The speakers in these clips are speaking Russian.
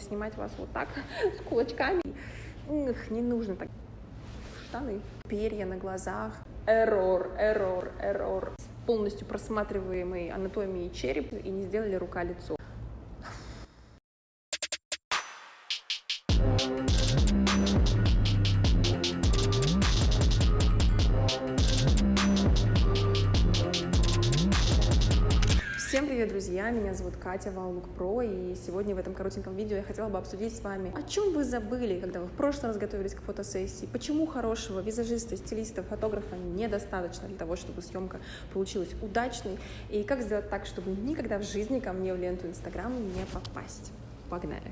снимать вас вот так, с кулачками. Не нужно так. Штаны, перья на глазах. Эррор. Полностью просматриваемый анатомией череп и не сделали рука-лицо. Всем привет, друзья! Меня зовут Катя, Wow Look Pro, и сегодня в этом коротеньком видео я хотела бы обсудить с вами, о чем вы забыли, когда вы в прошлый раз готовились к фотосессии, почему хорошего визажиста, стилиста, фотографа недостаточно для того, чтобы съемка получилась удачной, и как сделать так, чтобы никогда в жизни ко мне в ленту Инстаграма не попасть. Погнали!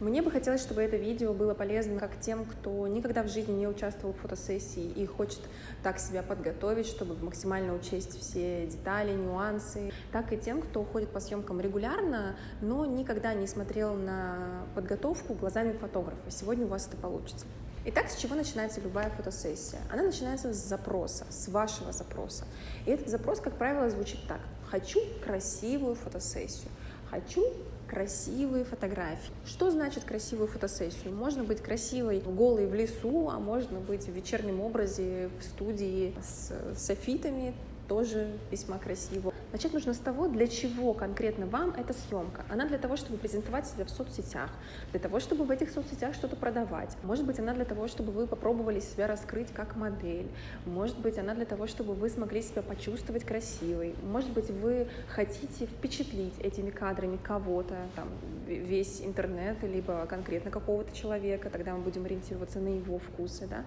Мне бы хотелось, чтобы это видео было полезно как тем, кто никогда в жизни не участвовал в фотосессии и хочет так себя подготовить, чтобы максимально учесть все детали, нюансы, так и тем, кто ходит по съемкам регулярно, но никогда не смотрел на подготовку глазами фотографа. Сегодня у вас это получится. Итак, с чего начинается любая фотосессия? Она начинается с запроса, с вашего запроса. И этот запрос, как правило, звучит так: «Хочу красивую фотосессию», «Хочу красивые фотографии». Что значит красивую фотосессию? Можно быть красивой голой в лесу, а можно быть в вечернем образе в студии с софитами, тоже весьма красиво. Начать нужно с того, для чего конкретно вам эта съемка. Она для того, чтобы презентовать себя в соцсетях, для того, чтобы в этих соцсетях что-то продавать. Может быть, она для того, чтобы вы попробовали себя раскрыть как модель. Может быть, она для того, чтобы вы смогли себя почувствовать красивой. Может быть, вы хотите впечатлить этими кадрами кого-то, там, весь интернет, либо конкретно какого-то человека, тогда мы будем ориентироваться на его вкусы, да?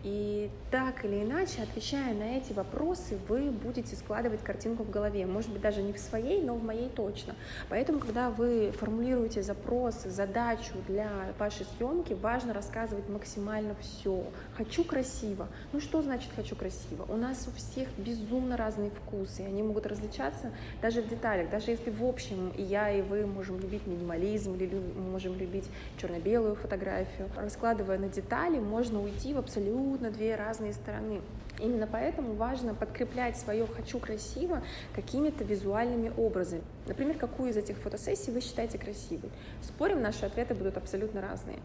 И так или иначе, отвечая на эти вопросы, вы будете складывать картинку в голове. Может быть, даже не в своей, но в моей точно. Поэтому, когда вы формулируете запрос, задачу для вашей съемки, важно рассказывать максимально все. Хочу красиво. Ну что значит хочу красиво? У нас у всех безумно разные вкусы, и они могут различаться даже в деталях. Даже если в общем и я, и вы можем любить минимализм, или можем любить черно-белую фотографию, раскладывая на детали, можно уйти в абсолютно две разные стороны. Именно поэтому важно подкреплять свое «хочу красиво» какими-то визуальными образами. Например, какую из этих фотосессий вы считаете красивой? Спорим, наши ответы будут абсолютно разные.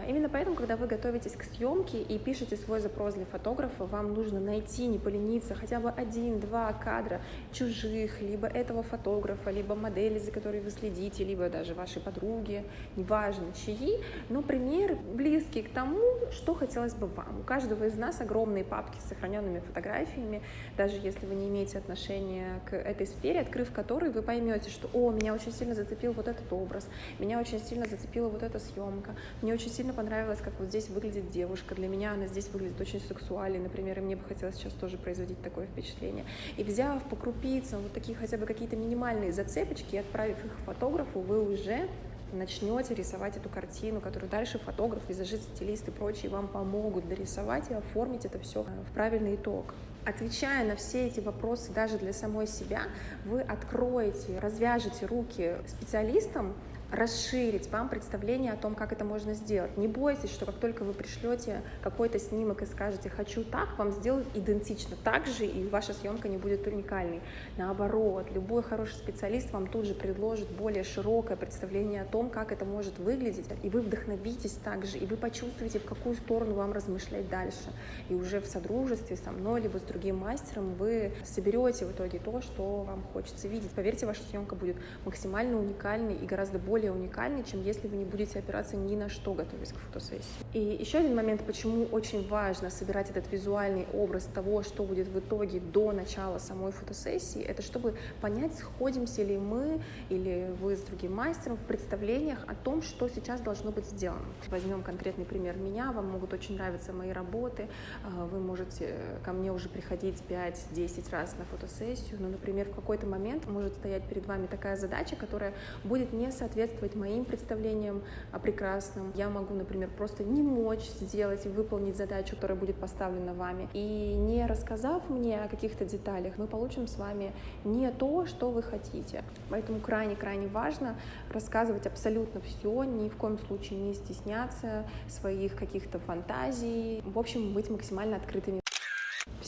Именно поэтому, когда вы готовитесь к съемке и пишете свой запрос для фотографа, вам нужно найти, не полениться, хотя бы 1-2 кадра чужих, либо этого фотографа, либо модели, за которой вы следите, либо даже вашей подруги, неважно чьи, но примеры близкие к тому, что хотелось бы вам. У каждого из нас огромные папки с сохраненными фотографиями, даже если вы не имеете отношения к этой сфере, открыв который, вы поймете, что меня очень сильно зацепил вот этот образ, меня очень сильно зацепила вот эта съемка, мне очень сильно понравилось, как вот здесь выглядит девушка, для меня она здесь выглядит очень сексуальной, например, и мне бы хотелось сейчас тоже производить такое впечатление. И взяв по крупицам вот такие хотя бы какие-то минимальные зацепочки и отправив их фотографу, вы уже начнете рисовать эту картину, которую дальше фотограф, визажист, стилист и прочие вам помогут дорисовать и оформить это все в правильный итог. Отвечая на все эти вопросы даже для самой себя, вы откроете, развяжете руки специалистам расширить вам представление о том, как это можно сделать. Не бойтесь, что как только вы пришлете какой-то снимок и скажете «хочу так», вам сделают идентично так же, и ваша съемка не будет уникальной. Наоборот, любой хороший специалист вам тут же предложит более широкое представление о том, как это может выглядеть, и вы вдохновитесь также, и вы почувствуете, в какую сторону вам размышлять дальше. И уже в содружестве со мной, либо с другим мастером вы соберете в итоге то, что вам хочется видеть. Поверьте, ваша съемка будет максимально уникальной и гораздо более уникальный, чем если вы не будете опираться ни на что, готовясь к фотосессии. И еще один момент, почему очень важно собирать этот визуальный образ того, что будет в итоге до начала самой фотосессии, это чтобы понять, сходимся ли мы или вы с другим мастером в представлениях о том, что сейчас должно быть сделано. Возьмем конкретный пример меня, вам могут очень нравиться мои работы, вы можете ко мне уже приходить 5-10 раз на фотосессию, но, например, в какой-то момент может стоять перед вами такая задача, которая будет не соответствовать моим представлениям о прекрасном. Я могу, например, просто не мочь сделать и выполнить задачу, которая будет поставлена вами. И не рассказав мне о каких-то деталях, мы получим с вами не то, что вы хотите. Поэтому крайне-крайне важно рассказывать абсолютно все, ни в коем случае не стесняться своих каких-то фантазий. В общем, быть максимально открытыми.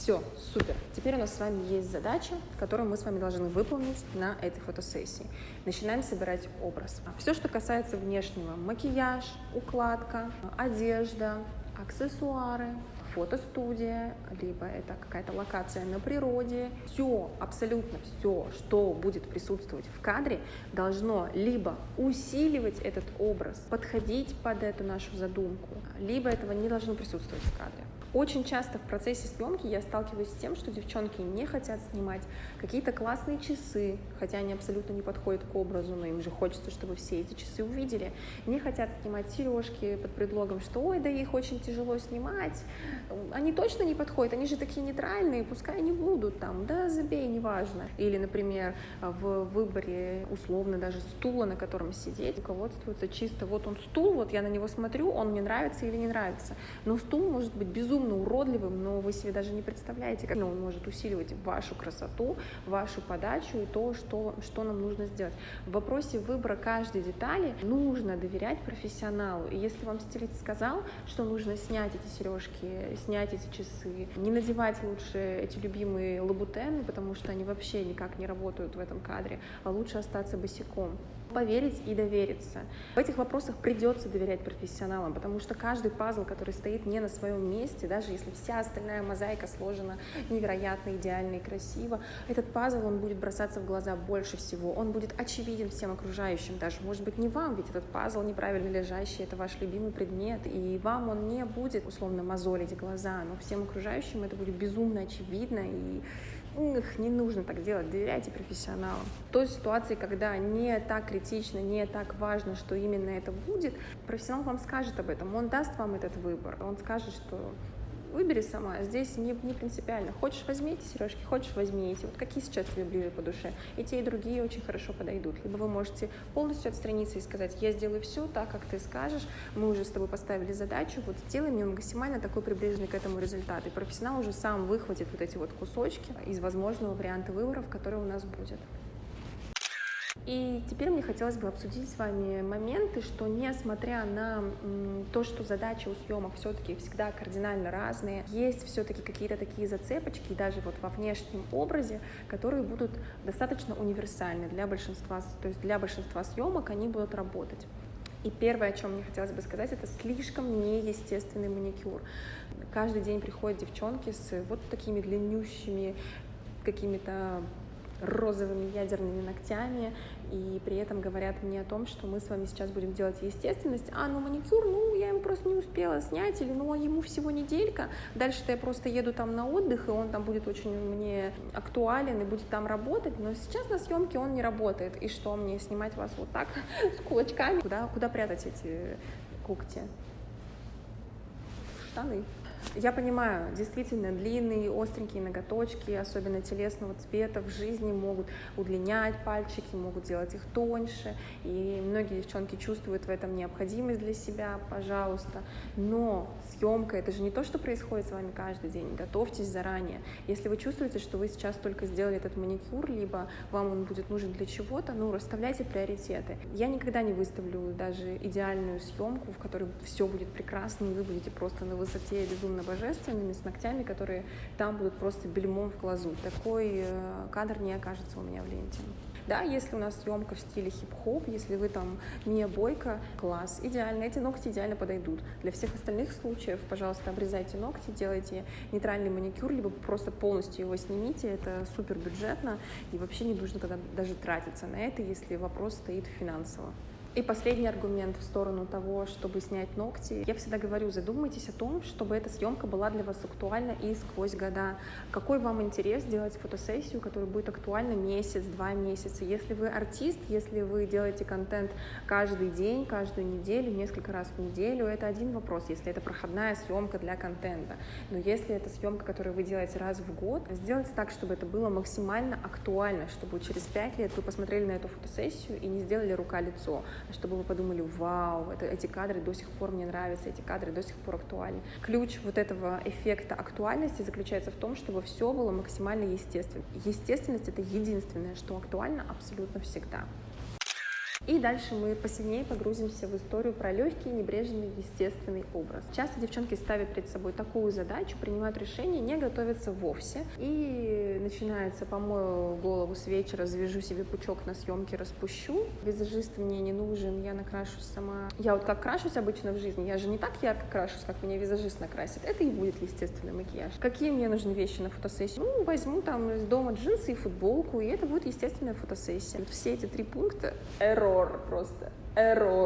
Все, супер. Теперь у нас с вами есть задача, которую мы с вами должны выполнить на этой фотосессии. Начинаем собирать образ. Все, что касается внешнего: макияж, укладка, одежда, аксессуары, фотостудия, либо это какая-то локация на природе. Все, абсолютно все, что будет присутствовать в кадре, должно либо усиливать этот образ, подходить под эту нашу задумку, либо этого не должно присутствовать в кадре. Очень часто в процессе съемки я сталкиваюсь с тем, что девчонки не хотят снимать какие-то классные часы, хотя они абсолютно не подходят к образу, но им же хочется, чтобы все эти часы увидели. Не хотят снимать сережки под предлогом, что ой, да их очень тяжело снимать, они точно не подходят, они же такие нейтральные, пускай они будут там, да забей, неважно. Или, например, в выборе условно даже стула, на котором сидеть, руководствуются чисто вот он стул, вот я на него смотрю, он мне нравится или не нравится. Но стул может быть безумно уродливым, но вы себе даже не представляете, как он может усиливать вашу красоту, вашу подачу и то, что нам нужно сделать. В вопросе выбора каждой детали нужно доверять профессионалу. И если вам стилист сказал, что нужно снять эти сережки, снять эти часы, не надевать лучше эти любимые лабутены, потому что они вообще никак не работают в этом кадре, а лучше остаться босиком. Поверить и довериться. В этих вопросах придется доверять профессионалам, потому что каждый пазл, который стоит не на своем месте, даже если вся остальная мозаика сложена невероятно идеально и красиво, этот пазл, он будет бросаться в глаза больше всего, он будет очевиден всем окружающим, даже, может быть, не вам, ведь этот пазл неправильно лежащий, это ваш любимый предмет, и вам он не будет, условно, мозолить глаза, но всем окружающим это будет безумно очевидно, и не нужно так делать, доверяйте профессионалам. В той ситуации, когда не так критично, не так важно, что именно это будет, профессионал вам скажет об этом, он даст вам этот выбор, он скажет, что выбери сама, здесь не принципиально. Хочешь, возьми эти сережки, хочешь, возьми эти. Вот какие сейчас тебе ближе по душе. И те, и другие очень хорошо подойдут. Либо вы можете полностью отстраниться и сказать: я сделаю все так, как ты скажешь, мы уже с тобой поставили задачу, вот сделай мне максимально такой приближенный к этому результат. И профессионал уже сам выхватит вот эти вот кусочки из возможного варианта выборов, который у нас будет. И теперь мне хотелось бы обсудить с вами моменты, что несмотря на то, что задачи у съемок все-таки всегда кардинально разные, есть все-таки какие-то такие зацепочки, даже вот во внешнем образе, которые будут достаточно универсальны для большинства, то есть для большинства съемок они будут работать. И первое, о чем мне хотелось бы сказать, это слишком неестественный маникюр. Каждый день приходят девчонки с вот такими длиннющими какими-то розовыми ядерными ногтями, и при этом говорят мне о том, что мы с вами сейчас будем делать естественность, маникюр, я его просто не успела снять, или ему всего неделька, дальше-то я просто еду там на отдых, и он там будет очень мне актуален и будет там работать, но сейчас на съемке он не работает, и что, мне снимать вас вот так, с кулачками? Куда прятать эти когти? Штаны. Я понимаю, действительно, длинные, остренькие ноготочки, особенно телесного цвета, в жизни могут удлинять пальчики, могут делать их тоньше, и многие девчонки чувствуют в этом необходимость для себя, пожалуйста. Но съемка — это же не то, что происходит с вами каждый день. Готовьтесь заранее. Если вы чувствуете, что вы сейчас только сделали этот маникюр, либо вам он будет нужен для чего-то, расставляйте приоритеты. Я никогда не выставлю даже идеальную съемку, в которой все будет прекрасно, и вы будете просто на высоте безумно божественными, с ногтями, которые там будут просто бельмом в глазу. Такой кадр не окажется у меня в ленте. Да, если у нас съемка в стиле хип-хоп, если вы там Мия Бойко, класс, идеально, эти ногти идеально подойдут. Для всех остальных случаев, пожалуйста, обрезайте ногти, делайте нейтральный маникюр, либо просто полностью его снимите, это супер бюджетно, и вообще не нужно тогда даже тратиться на это, если вопрос стоит финансово. И последний аргумент в сторону того, чтобы снять ногти. Я всегда говорю, задумайтесь о том, чтобы эта съемка была для вас актуальна и сквозь года. Какой вам интерес делать фотосессию, которая будет актуальна месяц, 2 месяца? Если вы артист, если вы делаете контент каждый день, каждую неделю, несколько раз в неделю, это один вопрос, если это проходная съемка для контента. Но если это съемка, которую вы делаете раз в год, сделайте так, чтобы это было максимально актуально, чтобы через 5 лет вы посмотрели на эту фотосессию и не сделали рука-лицо, чтобы вы подумали: вау, эти кадры до сих пор мне нравятся, эти кадры до сих пор актуальны. Ключ вот этого эффекта актуальности заключается в том, чтобы все было максимально естественно. Естественность — это единственное, что актуально абсолютно всегда. И дальше мы посильнее погрузимся в историю про легкий, небрежный, естественный образ. Часто девчонки ставят перед собой такую задачу, принимают решение не готовиться вовсе. И начинается: помою голову с вечера, завяжу себе пучок на съемке, распущу. Визажист мне не нужен, я накрашусь сама. Я вот как крашусь обычно в жизни, я же не так ярко крашусь, как меня визажист накрасит. Это и будет естественный макияж. Какие мне нужны вещи на фотосессию? Ну, возьму там из дома джинсы и футболку, и это будет естественная фотосессия. Вот все эти 3 пункта — эррор просто. Эррор.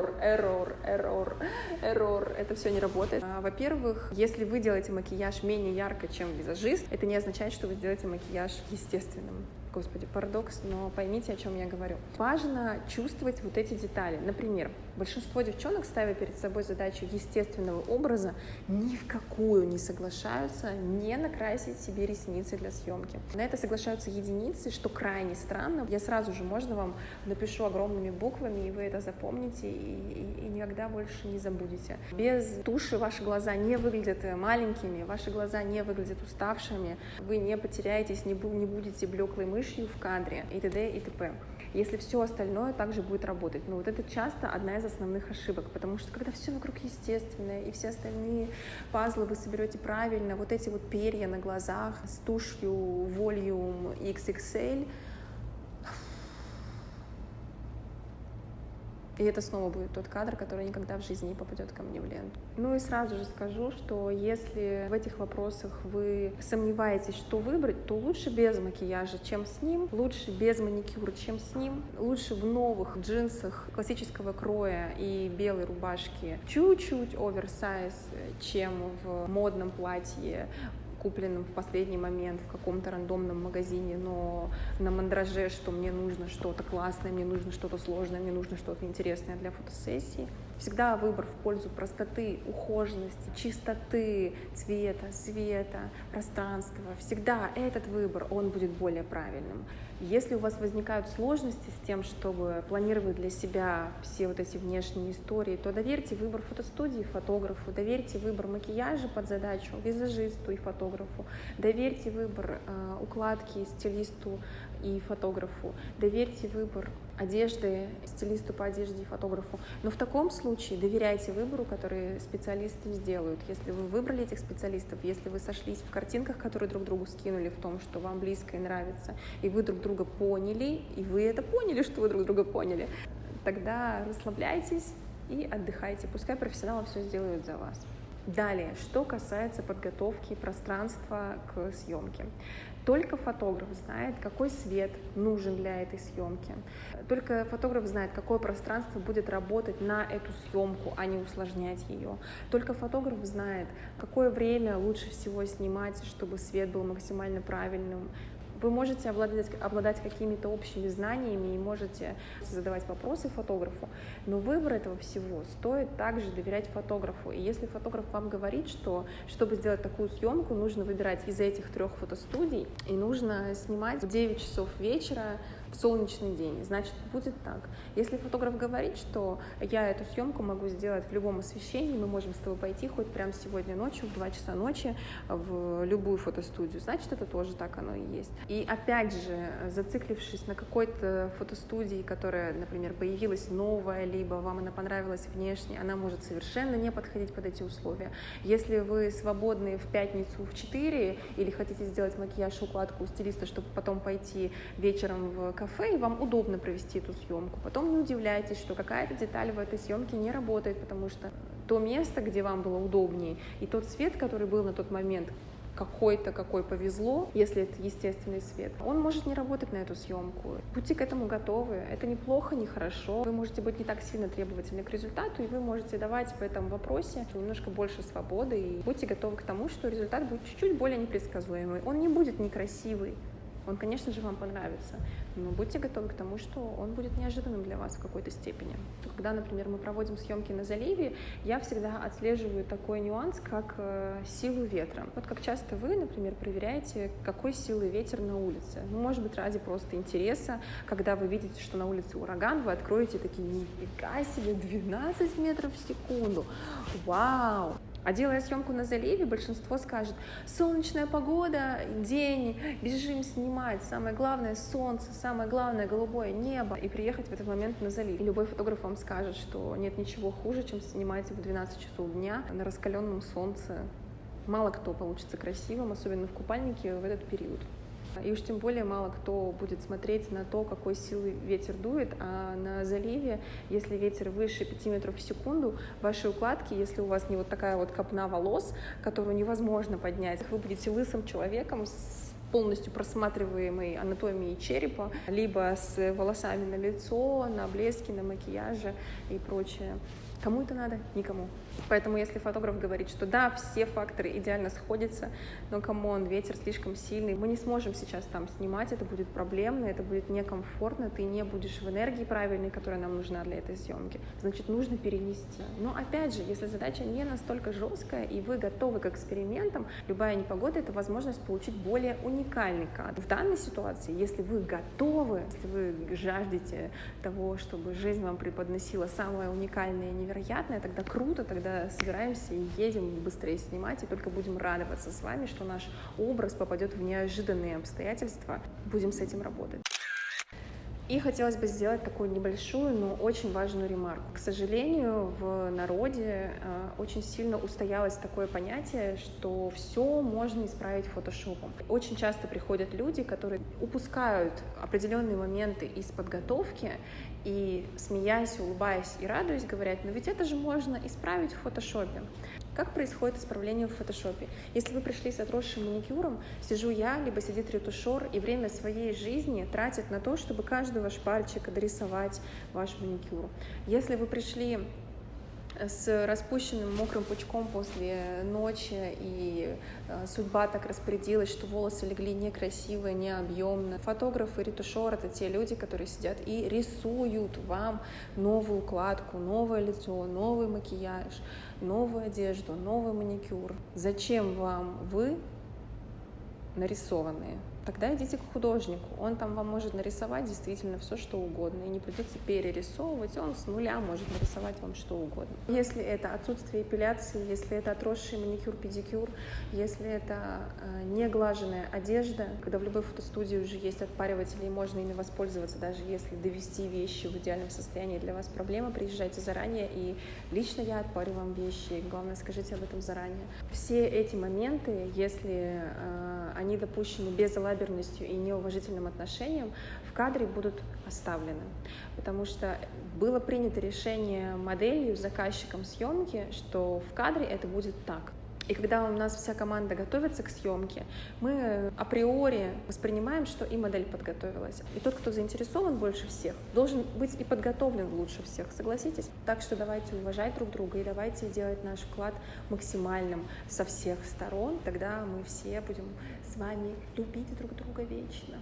Это все не работает. Во-первых, если вы делаете макияж менее ярко, чем визажист, это не означает, что вы сделаете макияж естественным. Господи, парадокс, но поймите, о чем я говорю. Важно чувствовать вот эти детали. Например, большинство девчонок, ставя перед собой задачу естественного образа, ни в какую не соглашаются не накрасить себе ресницы для съемки. На это соглашаются единицы, что крайне странно. Я сразу же, можно вам напишу огромными буквами, и вы это запомните и никогда больше не забудете. Без туши ваши глаза не выглядят маленькими, ваши глаза не выглядят уставшими, вы не потеряетесь, не будете блеклой мышью в кадре и т.д. и т.п. Если все остальное также будет работать. Но вот это часто одна из основных ошибок, потому что когда все вокруг естественное и все остальные пазлы вы соберете правильно, вот эти вот перья на глазах с тушью Volume XXL, и это снова будет тот кадр, который никогда в жизни не попадет ко мне в ленту. Ну и сразу же скажу, что если в этих вопросах вы сомневаетесь, что выбрать, то лучше без макияжа, чем с ним, лучше без маникюра, чем с ним, лучше в новых джинсах классического кроя и белой рубашке чуть-чуть оверсайз, чем в модном платье, купленным в последний момент в каком-то рандомном магазине, но на мандраже, что мне нужно что-то классное, мне нужно что-то сложное, мне нужно что-то интересное для фотосессии. Всегда выбор в пользу простоты, ухоженности, чистоты, цвета, света, пространства. Всегда этот выбор, он будет более правильным. Если у вас возникают сложности с тем, чтобы планировать для себя все вот эти внешние истории, то доверьте выбор фотостудии фотографу, доверьте выбор макияжа под задачу визажисту и фотографу, доверьте выбор укладки стилисту и фотографу, доверьте выбор одежды стилисту по одежде и фотографу. Но в таком случае доверяйте выбору, который специалисты сделают. Если вы выбрали этих специалистов, если вы сошлись в картинках, которые друг другу скинули, в том, что вам близко и нравится, и вы друг друга поняли, и вы это поняли, что вы друг друга поняли, тогда расслабляйтесь и отдыхайте. Пускай профессионалы все сделают за вас. Далее, что касается подготовки пространства к съемке. Только фотограф знает, какой свет нужен для этой съемки. Только фотограф знает, какое пространство будет работать на эту съемку, а не усложнять ее. Только фотограф знает, какое время лучше всего снимать, чтобы свет был максимально правильным. Вы можете обладать какими-то общими знаниями и можете задавать вопросы фотографу, но выбор этого всего стоит также доверять фотографу. И если фотограф вам говорит, что чтобы сделать такую съемку, нужно выбирать из этих 3 фотостудий и нужно снимать в 9 часов вечера в солнечный день, значит, будет так. Если фотограф говорит, что я эту съемку могу сделать в любом освещении, мы можем с тобой пойти хоть прямо сегодня ночью, в 2 часа ночи в любую фотостудию, значит, это тоже так оно и есть. И опять же, зациклившись на какой-то фотостудии, которая, например, появилась новая, либо вам она понравилась внешне, она может совершенно не подходить под эти условия. Если вы свободны в пятницу в 4 или хотите сделать макияж, укладку у стилиста, чтобы потом пойти вечером в кафе, и вам удобно провести эту съемку, потом не удивляйтесь, что какая-то деталь в этой съемке не работает, потому что то место, где вам было удобнее, и тот свет, который был на тот момент, какой-то, какой повезло, если это естественный свет, он может не работать на эту съемку. Будьте к этому готовы. Это не плохо, не хорошо. Вы можете быть не так сильно требовательны к результату, и вы можете давать в этом вопросе немножко больше свободы, и будьте готовы к тому, что результат будет чуть-чуть более непредсказуемый. Он не будет некрасивый. Он, конечно же, вам понравится, но будьте готовы к тому, что он будет неожиданным для вас в какой-то степени. Когда, например, мы проводим съемки на заливе, я всегда отслеживаю такой нюанс, как силу ветра. Вот как часто вы, например, проверяете, какой силы ветер на улице. Ну, может быть, ради просто интереса, когда вы видите, что на улице ураган, вы откроете такие: нифига себе, 12 метров в секунду, вау! А делая съемку на заливе, большинство скажет: солнечная погода, день, бежим снимать, самое главное солнце, самое главное голубое небо, и приехать в этот момент на залив. И любой фотограф вам скажет, что нет ничего хуже, чем снимать в 12 часов дня на раскаленном солнце. Мало кто получится красивым, особенно в купальнике в этот период. И уж тем более мало кто будет смотреть на то, какой силы ветер дует, а на заливе, если ветер выше 5 метров в секунду, ваши укладки, если у вас не вот такая вот копна волос, которую невозможно поднять, вы будете лысым человеком с полностью просматриваемой анатомией черепа, либо с волосами на лицо, на блеске, на макияже и прочее. Кому это надо? Никому. Поэтому если фотограф говорит, что да, все факторы идеально сходятся, но камон, ветер слишком сильный, мы не сможем сейчас там снимать, это будет проблемно, это будет некомфортно, ты не будешь в энергии правильной, которая нам нужна для этой съемки, значит, нужно перенести. Но опять же, если задача не настолько жесткая и вы готовы к экспериментам, любая непогода — это возможность получить более уникальный кадр. В данной ситуации, если вы готовы, если вы жаждете того, чтобы жизнь вам преподносила самое уникальное и невероятное, тогда круто, тогда собираемся и едем быстрее снимать, и только будем радоваться с вами, что наш образ попадет в неожиданные обстоятельства. Будем с этим работать. И хотелось бы сделать такую небольшую, но очень важную ремарку. К сожалению, в народе очень сильно устоялось такое понятие, что все можно исправить фотошопом. Очень часто приходят люди, которые упускают определенные моменты из подготовки и, смеясь, улыбаясь и радуясь, говорят: ну ведь это же можно исправить в фотошопе. Как происходит исправление в фотошопе? Если вы пришли с отросшим маникюром, сижу я, либо сидит ретушер, и время своей жизни тратит на то, чтобы каждый ваш пальчик дорисовать ваш маникюр. Если вы пришли с распущенным мокрым пучком после ночи, и судьба так распорядилась, что волосы легли некрасиво, необъемно. Фотографы, ретушер — это те люди, которые сидят и рисуют вам новую укладку, новое лицо, новый макияж, новую одежду, новый маникюр. Зачем вам вы нарисованные? Тогда идите к художнику, он там вам может нарисовать действительно все, что угодно, и не придется перерисовывать, он с нуля может нарисовать вам что угодно. Если это отсутствие эпиляции, если это отросший маникюр, педикюр, если это неглаженная одежда, когда в любой фотостудии уже есть отпариватели, и можно ими воспользоваться, даже если довести вещи в идеальном состоянии для вас проблема, приезжайте заранее, и лично я отпарю вам вещи, главное, скажите об этом заранее. Все эти моменты, если они допущены безалаберностью и неуважительным отношением, в кадре будут оставлены. Потому что было принято решение моделью, заказчиком съемки, что в кадре это будет так. И когда у нас вся команда готовится к съемке, мы априори воспринимаем, что и модель подготовилась. И тот, кто заинтересован больше всех, должен быть и подготовлен лучше всех, согласитесь? Так что давайте уважать друг друга и давайте делать наш вклад максимальным со всех сторон. Тогда мы все будем с вами любить друг друга вечно.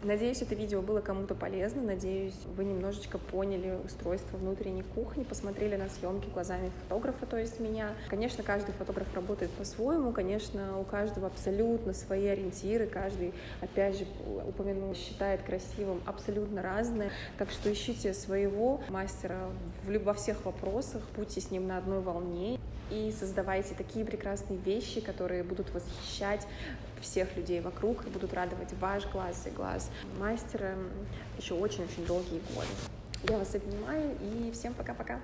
Надеюсь, это видео было кому-то полезно, надеюсь, вы немножечко поняли устройство внутренней кухни, посмотрели на съемки глазами фотографа, то есть меня. Конечно, каждый фотограф работает по-своему, конечно, у каждого абсолютно свои ориентиры, каждый, опять же, упомяну, считает красивым абсолютно разное, так что ищите своего мастера во всех вопросах, будьте с ним на одной волне и создавайте такие прекрасные вещи, которые будут восхищать всех людей вокруг и будут радовать ваш глаз и глаз мастера еще очень-очень долгие годы. Я вас обнимаю и всем пока-пока!